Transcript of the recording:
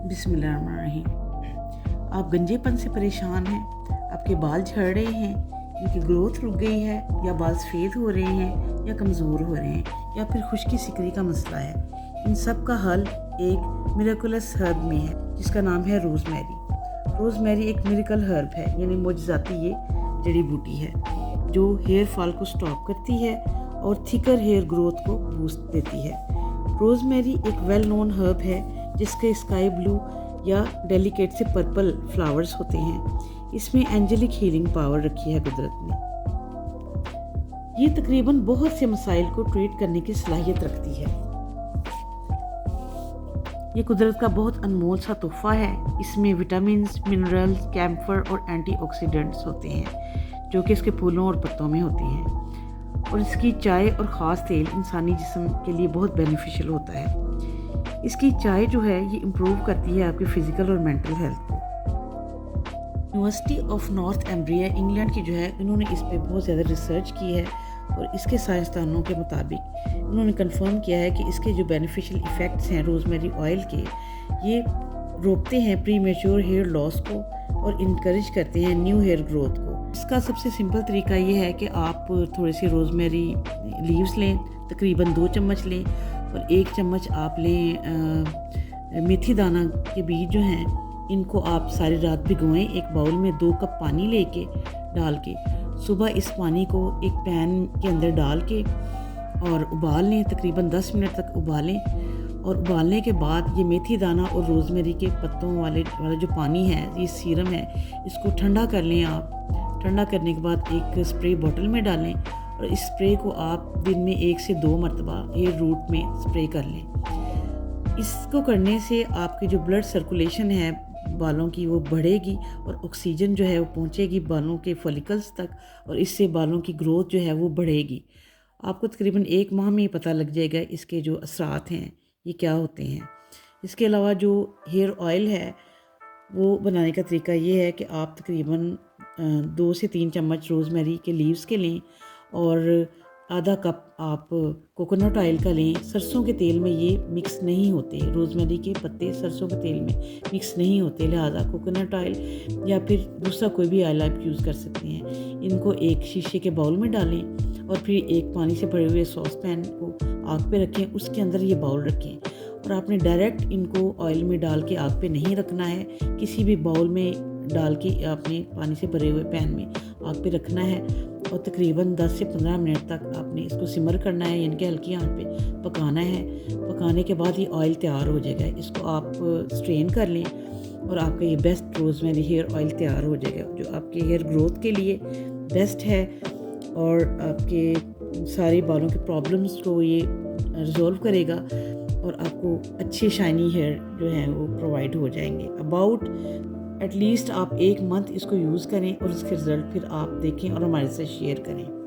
बिस्मिल्लाहिर्रहमानिर्रहीम। आप गंजेपन से परेशान हैं, आपके बाल झड़ रहे हैं, इनकी ग्रोथ रुक गई है, या बाल सफ़ेद हो रहे हैं, या कमज़ोर हो रहे हैं, या फिर खुश्की सिकरी का मसला है। इन सब का हल एक मिरेकुलस हर्ब में है जिसका नाम है रोज़मेरी। रोज़मेरी एक मिरेकल हर्ब है, यानी मोजज़ाती ये जड़ी बूटी है जो हेयर फॉल को स्टॉप करती है और थिकर हेयर ग्रोथ को बूस्ट देती है। रोज़मेरी एक वेल नोन हर्ब है जिसके स्काई ब्लू या डेलिकेट से पर्पल फ्लावर्स होते हैं। इसमें एंजेलिक हीलिंग पावर रखी है कुदरत ने। ये तकरीबन बहुत से मसाइल को ट्रीट करने की सलाहियत रखती है। ये कुदरत का बहुत अनमोल सा तोहफा है। इसमें विटामिन्स, मिनरल्स, कैम्फर और एंटीऑक्सीडेंट्स होते हैं जो कि इसके फूलों और पत्तों में होते हैं। और इसकी चाय और ख़ास तेल इंसानी जिस्म के लिए बहुत बेनिफिशियल होता है। इसकी चाय जो है ये इम्प्रूव करती है आपकी फ़िज़िकल और मेंटल हेल्थ को। यूनिवर्सिटी ऑफ नॉर्थ एम्ब्रिया इंग्लैंड की जो है, इन्होंने इस पर बहुत ज़्यादा रिसर्च की है और इसके साइंसदानों के मुताबिक उन्होंने कंफर्म किया है कि इसके जो बेनिफिशियल इफ़ेक्ट्स हैं रोज़मेरी ऑयल के, ये रोकते हैं प्री मैच्योर हेयर लॉस को और इनकरेज करते हैं न्यू हेयर ग्रोथ को। इसका सबसे सिंपल तरीका ये है कि आप थोड़ी सी रोज़मेरी लीव्स लें, तकरीबन 2 चम्मच लें, और 1 चम्मच आप लें मेथी दाना के बीज जो हैं, इनको आप सारी रात भिगोएं। एक बाउल में 2 कप पानी लेके डाल के सुबह इस पानी को एक पैन के अंदर डाल के और उबाल लें, तकरीबन 10 मिनट तक उबालें। और उबालने के बाद ये मेथी दाना और रोज़मेरी के पत्तों वाला जो पानी है, ये सीरम है, इसको ठंडा कर लें आप। ठंडा करने के बाद एक स्प्रे बॉटल में डालें और इस स्प्रे को आप दिन में 1 से 2 मरतबा हेयर रूट में स्प्रे कर लें। इसको करने से आपकी जो ब्लड सर्कुलेशन है बालों की वो बढ़ेगी और ऑक्सीजन जो है वो पहुंचेगी बालों के फॉलिकल्स तक, और इससे बालों की ग्रोथ जो है वो बढ़ेगी। आपको तकरीबन 1 माह में ही पता लग जाएगा इसके जो असरात हैं ये क्या होते हैं। इसके अलावा जो हेयर ऑयल है वो बनाने का तरीका ये है कि आप तकरीबन 2 से 3 चम्मच रोज़मेरी के लीव्स के लें और आधा कप आप कोकोनट ऑयल का लें। सरसों के तेल में ये मिक्स नहीं होते, रोज़मेरी के पत्ते सरसों के तेल में मिक्स नहीं होते, लिहाजा कोकोनट ऑयल या फिर दूसरा कोई भी ऑयल आप यूज़ कर सकते हैं। इनको एक शीशे के बाउल में डालें और फिर एक पानी से भरे हुए सॉस पैन को आग पे रखें, उसके अंदर ये बाउल रखें और आपने डायरेक्ट इनको ऑयल में डाल के आग पे नहीं रखना है, किसी भी बाउल में डाल के आपने पानी से भरे हुए पैन में आग पे रखना है और तकरीबन 10 से 15 मिनट तक आपने इसको सिमर करना है, यानी कि हल्की आंच पे पकाना है। पकाने के बाद ये ऑयल तैयार हो जाएगा। इसको आप स्ट्रेन कर लें और आपका ये बेस्ट रोज़मेरी हेयर ऑयल तैयार हो जाएगा जो आपके हेयर ग्रोथ के लिए बेस्ट है और आपके सारे बालों के प्रॉब्लम्स को ये रिजॉल्व करेगा और आपको अच्छे शाइनी हेयर जो हैं वो प्रोवाइड हो जाएंगे। अबाउट एटलीस्ट आप 1 मंथ इसको यूज़ करें और इसके रिज़ल्ट फिर आप देखें और हमारे साथ शेयर करें।